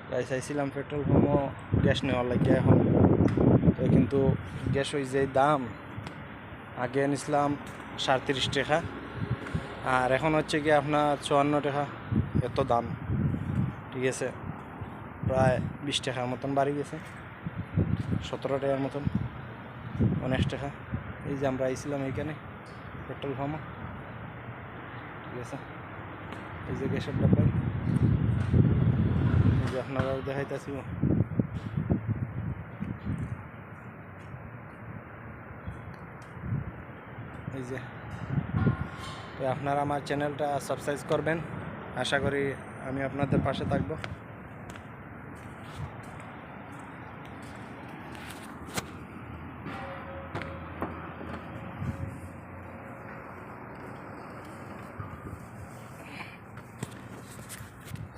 তাই চাইছিলাম petrol পাম্পও gas নেওয়ার লাগে এখন, তো কিন্তু গ্যাস ওই যে দাম, আগে নিছিলাম 37 টাকা আর এখন হচ্ছে কি আপনার 54 টাকা, এত দাম। ঠিক আছে, প্রায় 20 টাকার মতন বাড়ি গেছে, 17 টাকার মতন, 19 টাকা। এই যে আমরা আইছিলাম এইখানে পেট্রোল পাম্প, ঠিক আছে, এই যে গ্যাসের ডাব্বাই, এই যে আপনারাও দেখাইতেছি। এই যে, তো আপনারা আমার চ্যানেলটা সাবস্ক্রাইব করবেন, আশা করি আমি আপনাদের পাশে থাকবো।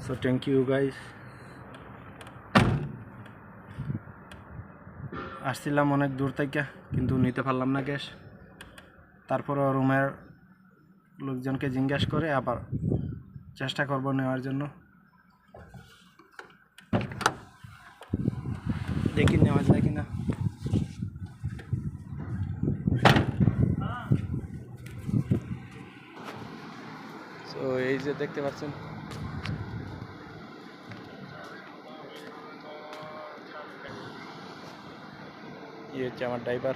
So thank you guys. আসছিলাম অনেক দূর থেকে, কিন্তু নিতে পারলাম না গ্যাস। তারপরও রুমের লোকজনকে জিজ্ঞেস করে আবার চেষ্টা করব নেওয়ার জন্য, দেখি নেওয়া যায় কিনা। তো এই যে দেখতে পাচ্ছেন, এই হচ্ছে আমার ড্রাইভার।